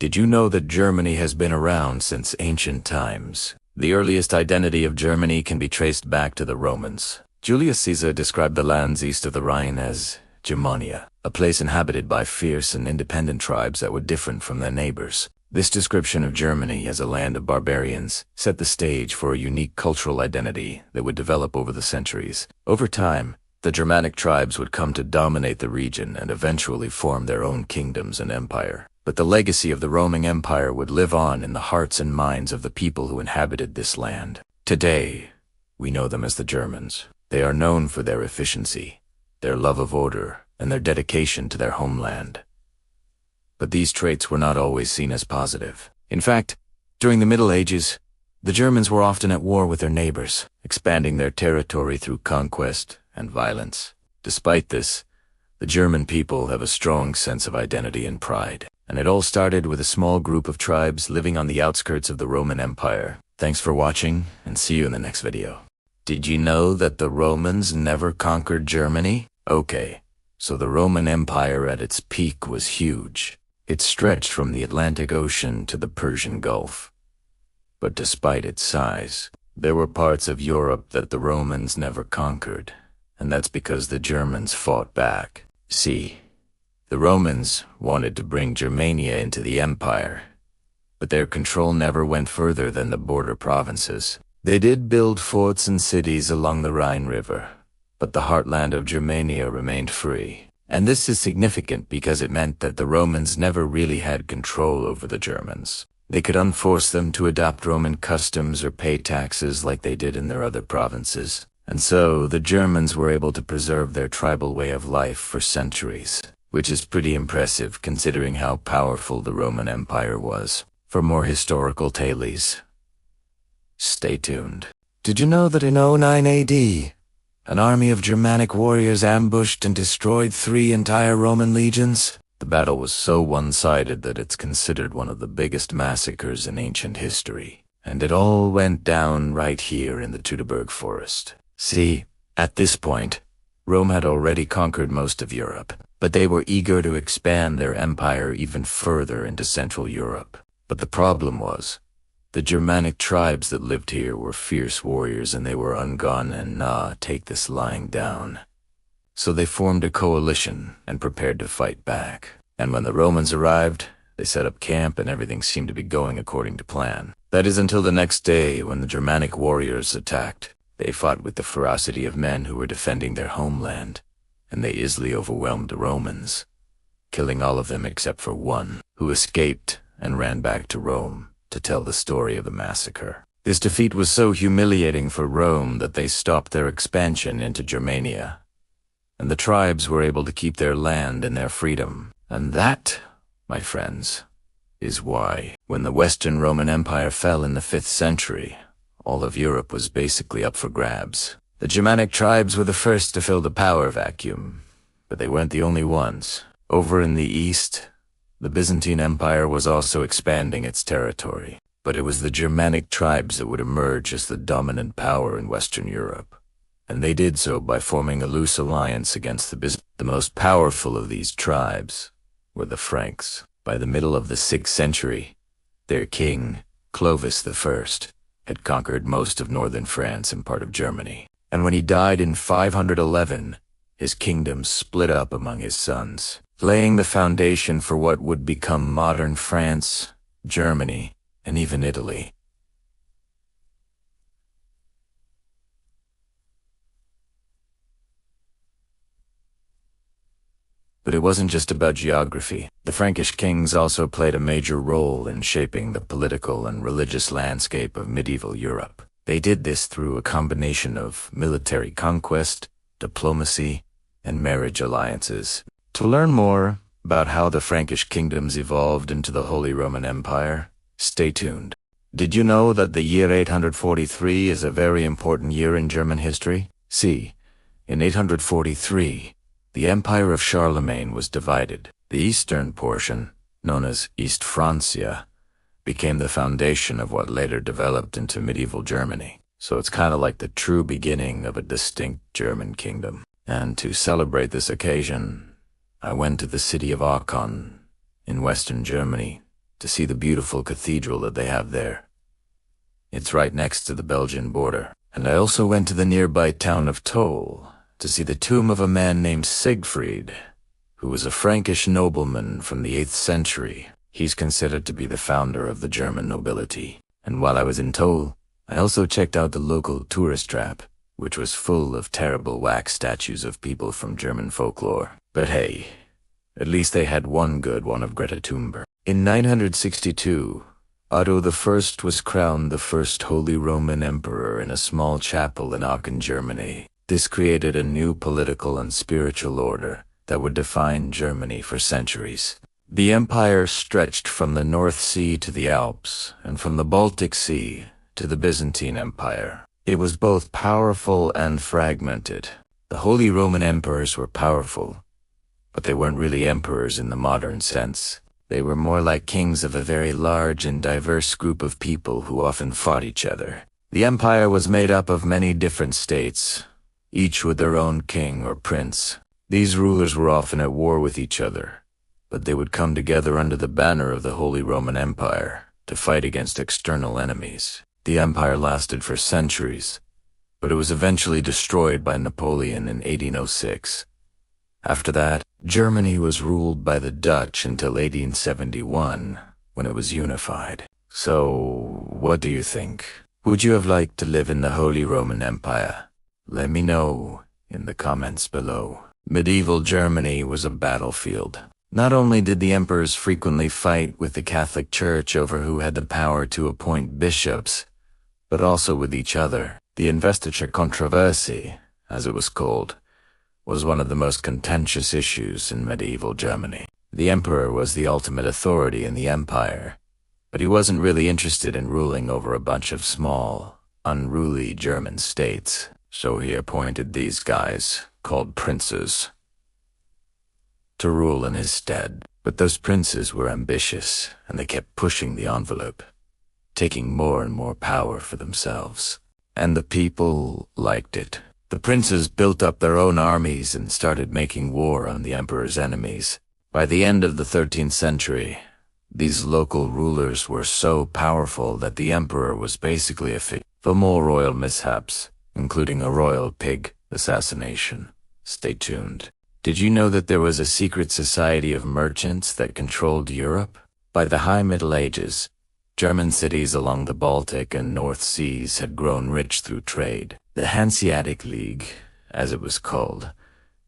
Did you know that Germany has been around since ancient times? The earliest identity of Germany can be traced back to the Romans. Julius Caesar described the lands east of the Rhine as Germania, a place inhabited by fierce and independent tribes that were different from their neighbors. This description of Germany as a land of barbarians set the stage for a unique cultural identity that would develop over the centuries. Over time, the Germanic tribes would come to dominate the region and eventually form their own kingdoms and empire. But the legacy of the Roman Empire would live on in the hearts and minds of the people who inhabited this land. Today, we know them as the Germans. They are known for their efficiency, their love of order, and their dedication to their homeland. But these traits were not always seen as positive. In fact, during the Middle Ages, the Germans were often at war with their neighbors, expanding their territory through conquest and violence. Despite this, the German people have a strong sense of identity and pride. And it all started with a small group of tribes living on the outskirts of the Roman Empire. Thanks for watching, and see you in the next video. Did you know that the Romans never conquered Germany? Okay, so the Roman Empire at its peak was huge. It stretched from the Atlantic Ocean to the Persian Gulf. But despite its size, there were parts of Europe that the Romans never conquered, and that's because the Germans fought back. See, the Romans wanted to bring Germania into the empire, but their control never went further than the border provinces. They did build forts and cities along the Rhine River, but the heartland of Germania remained free. And this is significant because it meant that the Romans never really had control over the Germans. They could unforce them to adopt Roman customs or pay taxes like they did in their other provinces. And so the Germans were able to preserve their tribal way of life for centuries, which is pretty impressive considering how powerful the Roman Empire was. For more historical tales, stay tuned. Did you know that in 09 AD, an army of Germanic warriors ambushed and destroyed 3 entire Roman legions? The battle was so one-sided that it's considered one of the biggest massacres in ancient history. And it all went down right here in the Teutoburg forest. See, at this point, Rome had already conquered most of Europe, but they were eager to expand their empire even further into Central Europe. But the problem was, the Germanic tribes that lived here were fierce warriors and they were ungone and take this lying down. So they formed a coalition and prepared to fight back. And when the Romans arrived, they set up camp and everything seemed to be going according to plan. That is until the next day when the Germanic warriors attacked. They fought with the ferocity of men who were defending their homeland, and they easily overwhelmed the Romans, killing all of them except for one, who escaped and ran back to Rome to tell the story of the massacre. This defeat was so humiliating for Rome that they stopped their expansion into Germania, and the tribes were able to keep their land and their freedom. And that, my friends, is why, when the Western Roman Empire fell in the 5th century, all of Europe was basically up for grabs. The Germanic tribes were the first to fill the power vacuum, but they weren't the only ones. Over in the east, the Byzantine Empire was also expanding its territory, but it was the Germanic tribes that would emerge as the dominant power in Western Europe. And they did so by forming a loose alliance against the Byzantines. The most powerful of these tribes were the Franks. By the middle of the 6th century, their king, Clovis I, had conquered most of northern France and part of Germany. And when he died in 511, his kingdom split up among his sons, laying the foundation for what would become modern France, Germany, and even Italy. But it wasn't just about geography. The Frankish kings also played a major role in shaping the political and religious landscape of medieval Europe. They did this through a combination of military conquest, diplomacy, and marriage alliances. To learn more about how the Frankish kingdoms evolved into the Holy Roman Empire, stay tuned. Did you know that the year 843 is a very important year in German history? See, in 843, the Empire of Charlemagne was divided. The eastern portion, known as East Francia, became the foundation of what later developed into medieval Germany. So it's kind of like the true beginning of a distinct German kingdom. And to celebrate this occasion, I went to the city of Aachen in western Germany to see the beautiful cathedral that they have there. It's right next to the Belgian border. And I also went to the nearby town of Toll to see the tomb of a man named Siegfried, who was a Frankish nobleman from the 8th century. He's considered to be the founder of the German nobility. And while I was in Toll, I also checked out the local tourist trap, which was full of terrible wax statues of people from German folklore. But hey, at least they had one good one of Greta Thunberg. In 962, Otto I was crowned the first Holy Roman Emperor in a small chapel in Aachen, Germany. This created a new political and spiritual order that would define Germany for centuries. The empire stretched from the North Sea to the Alps, and from the Baltic Sea to the Byzantine Empire. It was both powerful and fragmented. The Holy Roman Emperors were powerful, but they weren't really emperors in the modern sense. They were more like kings of a very large and diverse group of people who often fought each other. The empire was made up of many different states, each with their own king or prince. These rulers were often at war with each other, but they would come together under the banner of the Holy Roman Empire to fight against external enemies. The empire lasted for centuries, but it was eventually destroyed by Napoleon in 1806. After that, Germany was ruled by the Dutch until 1871, when it was unified. So, what do you think? Would you have liked to live in the Holy Roman Empire? Let me know in the comments below. Medieval Germany was a battlefield. Not only did the emperors frequently fight with the Catholic Church over who had the power to appoint bishops, but also with each other. The investiture controversy, as it was called, was one of the most contentious issues in medieval Germany. The emperor was the ultimate authority in the empire, but he wasn't really interested in ruling over a bunch of small, unruly German states, so he appointed these guys, called princes, to rule in his stead. But those princes were ambitious, and they kept pushing the envelope, taking more and more power for themselves. And the people liked it. The princes built up their own armies and started making war on the emperor's enemies. By the end of the 13th century, these local rulers were so powerful that the emperor was basically a figure. For more royal mishaps, including a royal pig assassination. Stay tuned. Did you know that there was a secret society of merchants that controlled Europe? By the High Middle Ages, German cities along the Baltic and North Seas had grown rich through trade. The Hanseatic League, as it was called,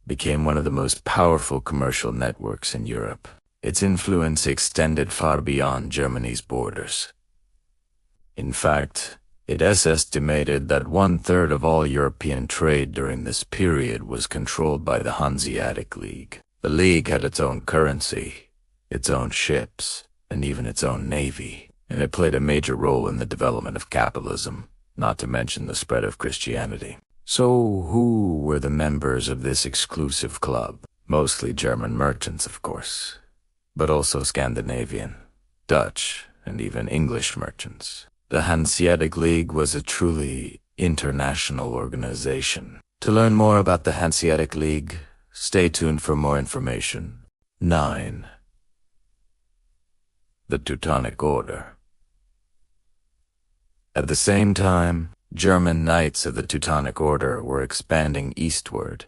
became one of the most powerful commercial networks in Europe. Its influence extended far beyond Germany's borders. In fact, it is estimated that 1/3 of all European trade during this period was controlled by the Hanseatic League. The League had its own currency, its own ships, and even its own navy, and it played a major role in the development of capitalism, not to mention the spread of Christianity. So who were the members of this exclusive club? Mostly German merchants, of course, but also Scandinavian, Dutch, and even English merchants. The Hanseatic League was a truly international organization. To learn more about the Hanseatic League, stay tuned for more information. 9. The Teutonic Order. At the same time, German knights of the Teutonic Order were expanding eastward,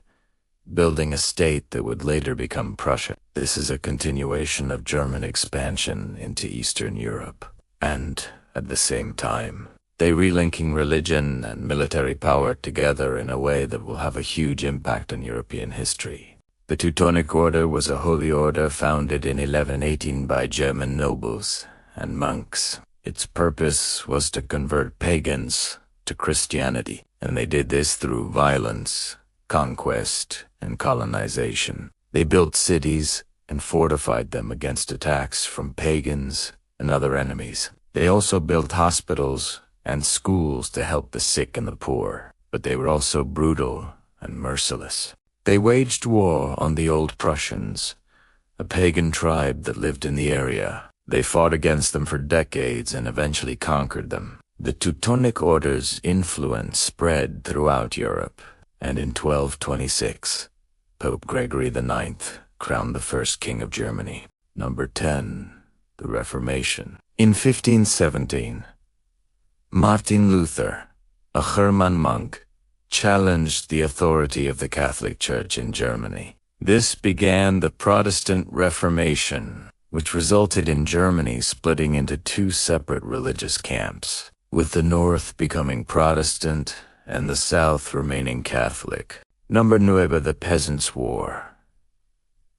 building a state that would later become Prussia. This is a continuation of German expansion into Eastern Europe. And at the same time, they relinking religion and military power together in a way that will have a huge impact on European history. The Teutonic Order was a holy order founded in 1118 by German nobles and monks. Its purpose was to convert pagans to Christianity, and they did this through violence, conquest, and colonization. They built cities and fortified them against attacks from pagans and other enemies. They also built hospitals and schools to help the sick and the poor, but they were also brutal and merciless. They waged war on the Old Prussians, a pagan tribe that lived in the area. They fought against them for decades and eventually conquered them. The Teutonic Order's influence spread throughout Europe, and in 1226, Pope Gregory IX crowned the first king of Germany. Number 10. the Reformation. In 1517, Martin Luther, a German monk, challenged the authority of the Catholic Church in Germany. This began the Protestant Reformation, which resulted in Germany splitting into two separate religious camps, with the north becoming Protestant and the south remaining Catholic. Number 9, the Peasants' War.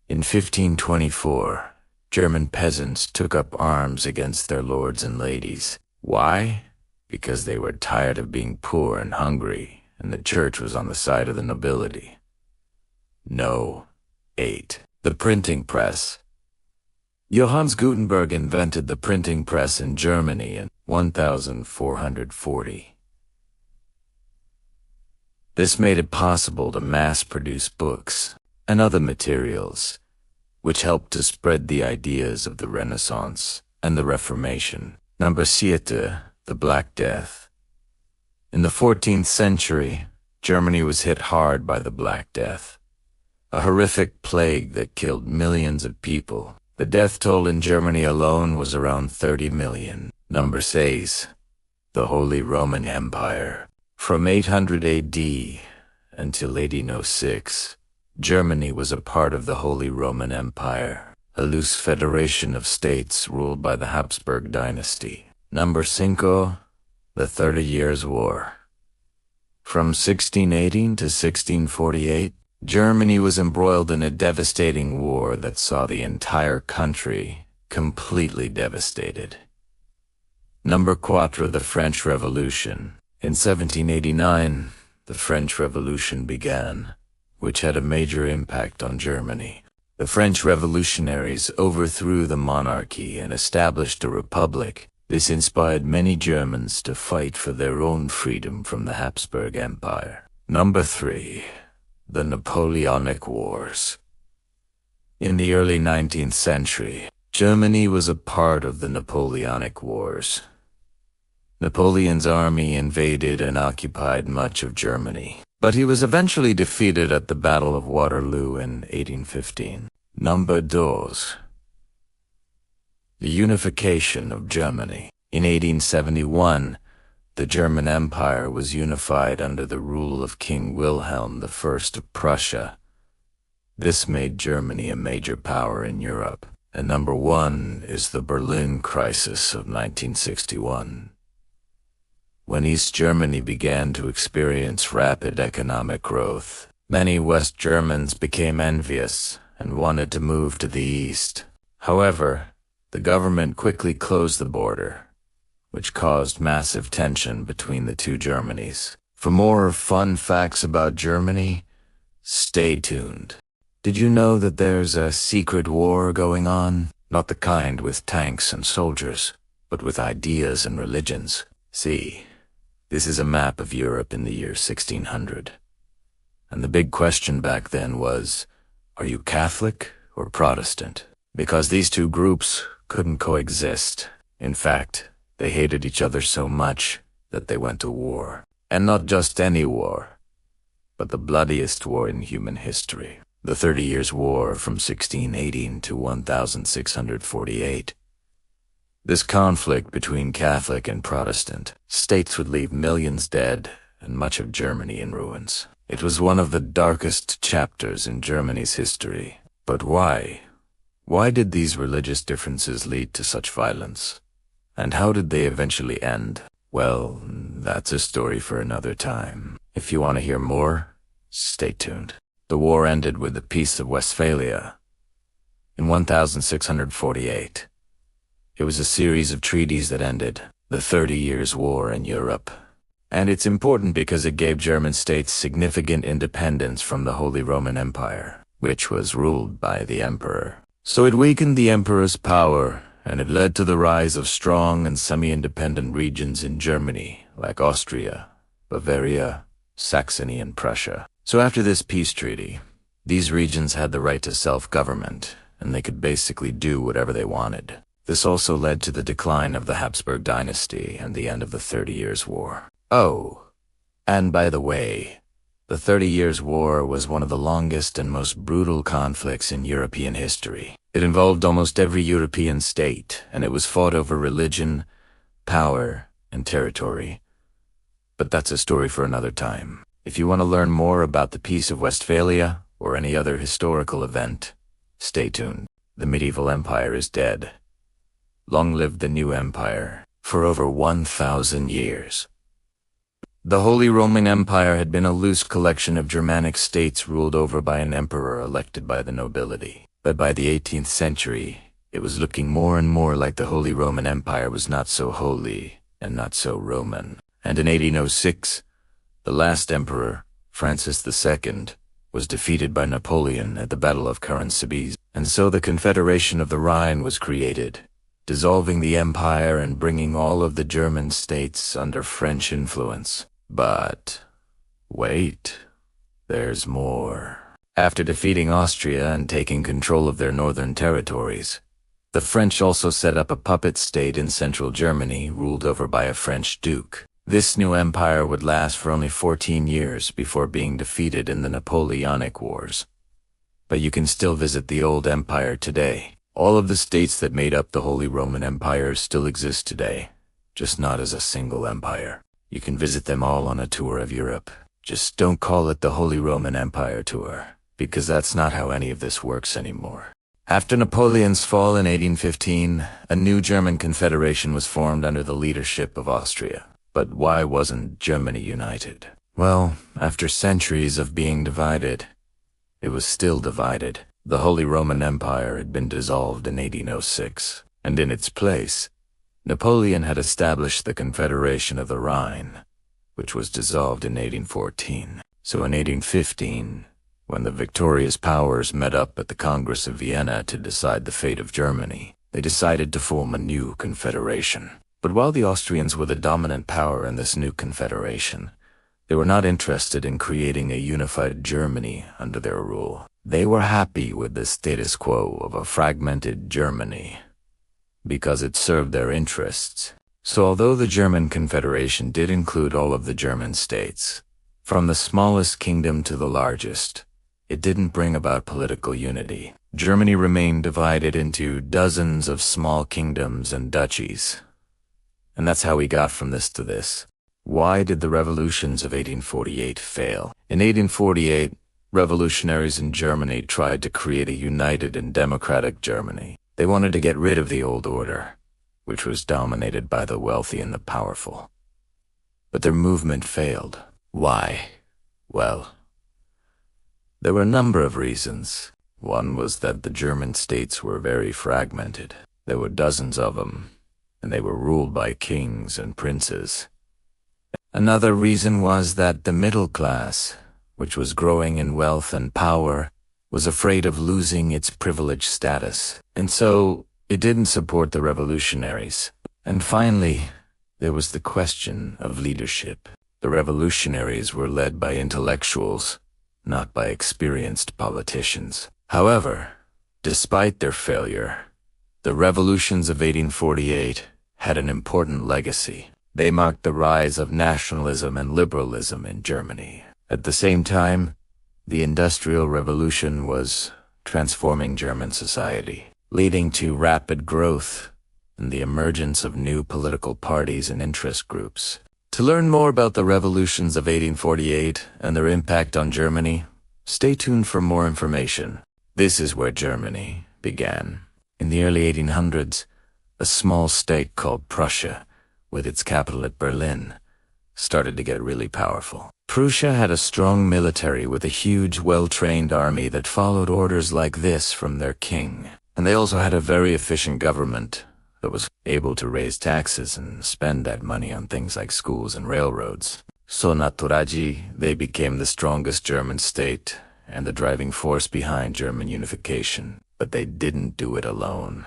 In 1524, German peasants took up arms against their lords and ladies. Why? Because they were tired of being poor and hungry, and the church was on the side of the nobility. No. 8. The printing press. Johannes Gutenberg invented the printing press in Germany in 1440. This made it possible to mass-produce books and other materials, which helped to spread the ideas of the Renaissance and the Reformation. Number 7, the Black Death. In the 14th century, Germany was hit hard by the Black Death, a horrific plague that killed millions of people. The death toll in Germany alone was around 30 million. Number 6, the Holy Roman Empire. From 800 AD until 1806, Germany was a part of the Holy Roman Empire, a loose federation of states ruled by the Habsburg dynasty. Number 5, the 30 Years' War. From 1618 to 1648, Germany was embroiled in a devastating war that saw the entire country completely devastated. Number 4, the French Revolution. In 1789, the French Revolution began, which had a major impact on Germany. The French revolutionaries overthrew the monarchy and established a republic. This inspired many Germans to fight for their own freedom from the Habsburg Empire. Number 3, the Napoleonic Wars. In the early 19th century, Germany was a part of the Napoleonic Wars. Napoleon's army invaded and occupied much of Germany, but he was eventually defeated at the Battle of Waterloo in 1815. Number 2, the unification of Germany. In 1871, the German Empire was unified under the rule of King Wilhelm I of Prussia. This made Germany a major power in Europe. And number 1 is the Berlin Crisis of 1961. When East Germany began to experience rapid economic growth, many West Germans became envious and wanted to move to the East. However, the government quickly closed the border, which caused massive tension between the two Germanys. For more fun facts about Germany, stay tuned. Did you know that there's a secret war going on? Not the kind with tanks and soldiers, but with ideas and religions. See, this is a map of Europe in the year 1600. And the big question back then was, are you Catholic or Protestant? Because these two groups couldn't coexist. In fact, they hated each other so much that they went to war. And not just any war, but the bloodiest war in human history. The 30 Years' War from 1618 to 1648. This conflict between Catholic and Protestant states would leave millions dead and much of Germany in ruins. It was one of the darkest chapters in Germany's history. But why? Why did these religious differences lead to such violence? And how did they eventually end? Well, that's a story for another time. If you want to hear more, stay tuned. The war ended with the Peace of Westphalia in 1648. It was a series of treaties that ended the 30 Years' War in Europe. And it's important because it gave German states significant independence from the Holy Roman Empire, which was ruled by the emperor. So it weakened the emperor's power, and it led to the rise of strong and semi-independent regions in Germany, like Austria, Bavaria, Saxony, and Prussia. So after this peace treaty, these regions had the right to self-government, and they could basically do whatever they wanted. This also led to the decline of the Habsburg dynasty and the end of the 30 Years' War. Oh, and by the way, The 30 Years' War was one of the longest and most brutal conflicts in European history. It involved almost every European state, and it was fought over religion, power, and territory. But that's a story for another time. If you want to learn more about the Peace of Westphalia or any other historical event, stay tuned. The medieval empire is dead. Long live the new empire. For over 1,000 years. The Holy Roman Empire had been a loose collection of Germanic states ruled over by an emperor elected by the nobility. But by the 18th century, it was looking more and more like the Holy Roman Empire was not so holy and not so Roman. And in 1806, the last emperor, Francis II, was defeated by Napoleon at the Battle of Caron-Soubise, and so the Confederation of the Rhine was created, dissolving the empire and bringing all of the German states under French influence. But wait, there's more. After defeating Austria and taking control of their northern territories, the French also set up a puppet state in central Germany ruled over by a French duke. This new empire would last for only 14 years before being defeated in the Napoleonic Wars. But you can still visit the old empire today. All of the states that made up the Holy Roman Empire still exist today, just not as a single empire. You can visit them all on a tour of Europe. Just don't call it the Holy Roman Empire tour, because that's not how any of this works anymore. After Napoleon's fall in 1815, a new German confederation was formed under the leadership of Austria. But why wasn't Germany united? Well, after centuries of being divided, it was still divided. The Holy Roman Empire had been dissolved in 1806, and in its place, Napoleon had established the Confederation of the Rhine, which was dissolved in 1814. So in 1815, when the victorious powers met up at the Congress of Vienna to decide the fate of Germany, they decided to form a new confederation. But while the Austrians were the dominant power in this new confederation, they were not interested in creating a unified Germany under their rule. They were happy with the status quo of a fragmented Germany, because it served their interests. So although the German Confederation did include all of the German states, from the smallest kingdom to the largest, it didn't bring about political unity. Germany remained divided into dozens of small kingdoms and duchies. And that's how we got from this to this. Why did the revolutions of 1848 fail? In 1848, revolutionaries in Germany tried to create a united and democratic Germany. They wanted to get rid of the old order, which was dominated by the wealthy and the powerful. But their movement failed. Why? Well, there were a number of reasons. One was that the German states were very fragmented. There were dozens of them, and they were ruled by kings and princes. Another reason was that the middle class, which was growing in wealth and power, was afraid of losing its privileged status, and so it didn't support the revolutionaries. And finally, there was the question of leadership. The revolutionaries were led by intellectuals, not by experienced politicians. However, despite their failure, the revolutions of 1848 had an important legacy. They marked the rise of nationalism and liberalism in Germany. At the same time, the Industrial Revolution was transforming German society, leading to rapid growth and the emergence of new political parties and interest groups. To learn more about the revolutions of 1848 and their impact on Germany, stay tuned for more information. This is where Germany began. In the early 1800s, a small state called Prussia, with its capital at Berlin, started to get really powerful. Prussia had a strong military with a huge, well-trained army that followed orders like this from their king. And they also had a very efficient government that was able to raise taxes and spend that money on things like schools and railroads. So naturally, they became the strongest German state and the driving force behind German unification. But they didn't do it alone.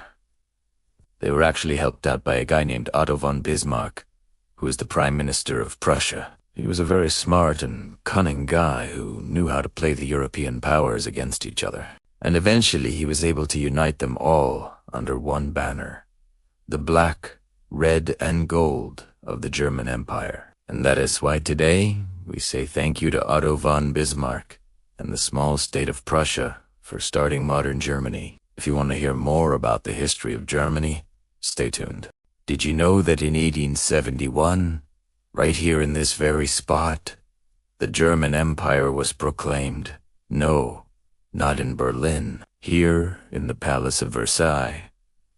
They were actually helped out by a guy named Otto von Bismarck, who was the Prime Minister of Prussia. He was a very smart and cunning guy who knew how to play the European powers against each other. And eventually he was able to unite them all under one banner, the black, red, and gold of the German Empire. And that is why today we say thank you to Otto von Bismarck and the small state of Prussia for starting modern Germany. If you want to hear more about the history of Germany, stay tuned. Did you know that in 1871, right here in this very spot, the German Empire was proclaimed? No, not in Berlin. Here in the Palace of Versailles,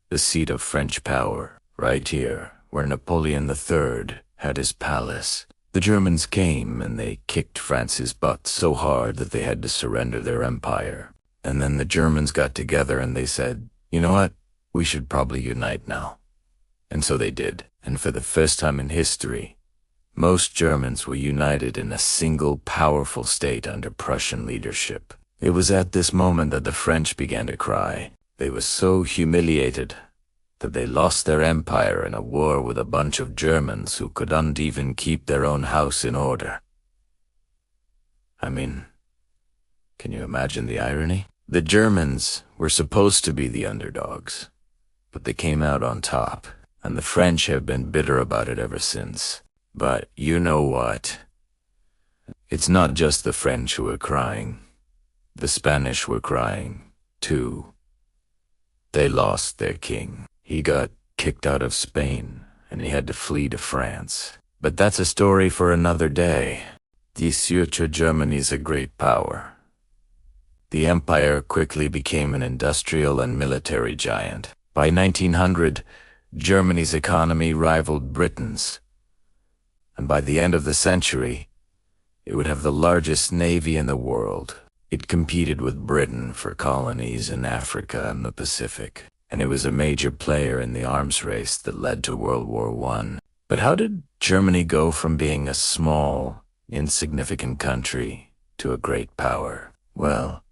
the seat of French power, right here where Napoleon III had his palace. The Germans came and they kicked France's butt so hard that they had to surrender their empire. And then the Germans got together and they said, you know what, we should probably unite now. And so they did. And for the first time in history, most Germans were united in a single powerful state under Prussian leadership. It was at this moment that the French began to cry. They were so humiliated that they lost their empire in a war with a bunch of Germans who couldn't even keep their own house in order. I mean, can you imagine the irony? The Germans were supposed to be the underdogs, but they came out on top, and the French have been bitter about it ever since. But you know what? It's not just the French who are crying. The Spanish were crying, too. They lost their king. He got kicked out of Spain, and he had to flee to France. But that's a story for another day. The future Germany's a great power. The empire quickly became an industrial and military giant. By 1900, Germany's economy rivaled Britain's. And by the end of the century, it would have the largest navy in the world. It competed with Britain for colonies in Africa and the Pacific, and it was a major player in the arms race that led to World War I. But how did Germany go from being a small, insignificant country to a great power? Well,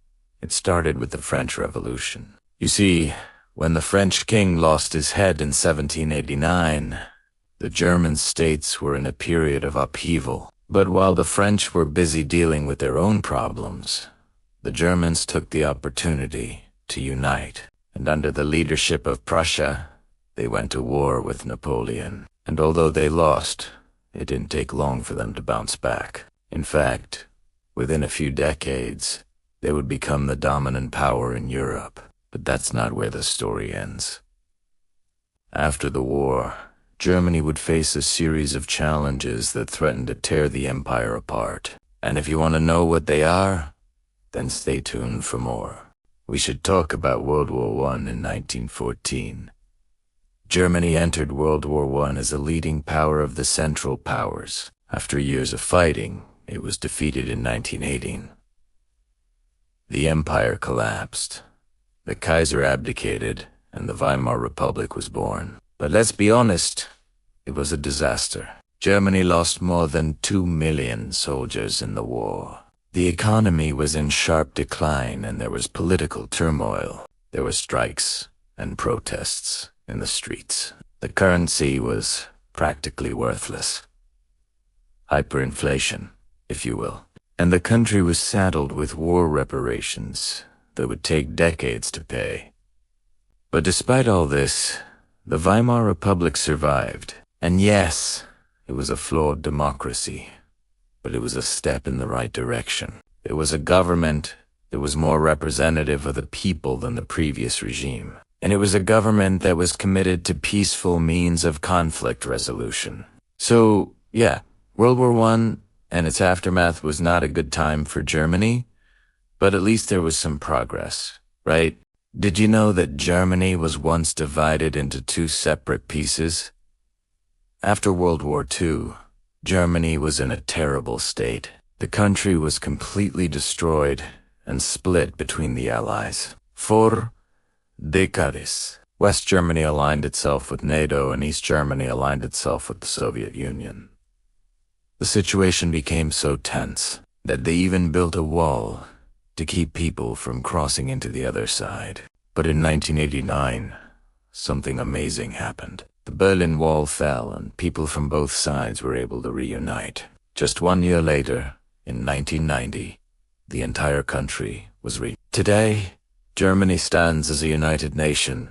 it started with the French Revolution. You see, when the French king lost his head in 1789, the German states were in a period of upheaval. But while the French were busy dealing with their own problems, the Germans took the opportunity to unite. And under the leadership of Prussia, they went to war with Napoleon. And although they lost, it didn't take long for them to bounce back. In fact, within a few decades, they would become the dominant power in Europe. But that's not where the story ends. After the war, Germany would face a series of challenges that threatened to tear the empire apart. And if you want to know what they are, then stay tuned for more. We should talk about World War I in 1914. Germany entered World War I as a leading power of the Central Powers. After years of fighting, it was defeated in 1918. The empire collapsed. The Kaiser abdicated, and the Weimar Republic was born. But let's be honest, it was a disaster. Germany lost more than 2 million soldiers in the war. The economy was in sharp decline and there was political turmoil. There were strikes and protests in the streets. The currency was practically worthless. Hyperinflation, if you will. And the country was saddled with war reparations that would take decades to pay. But despite all this, the Weimar Republic survived. And yes, it was a flawed democracy, but it was a step in the right direction. It was a government that was more representative of the people than the previous regime. And it was a government that was committed to peaceful means of conflict resolution. So, yeah, World War I and its aftermath was not a good time for Germany, but at least there was some progress, right? Did you know that Germany was once divided into 2 separate pieces? After World War II, Germany was in a terrible state. The country was completely destroyed and split between the Allies. For decades, West Germany aligned itself with NATO and East Germany aligned itself with the Soviet Union. The situation became so tense that they even built a wall to keep people from crossing into the other side. But in 1989, something amazing happened. The Berlin Wall fell and people from both sides were able to reunite. Just 1 year later, in 1990, the entire country was reunited. Today, Germany stands as a united nation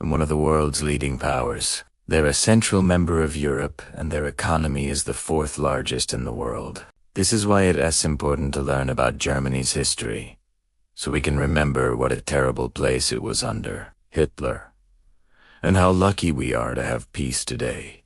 and one of the world's leading powers. They're a central member of Europe, and their economy is the fourth largest in the world. This is why it is important to learn about Germany's history, so we can remember what a terrible place it was under Hitler, and how lucky we are to have peace today.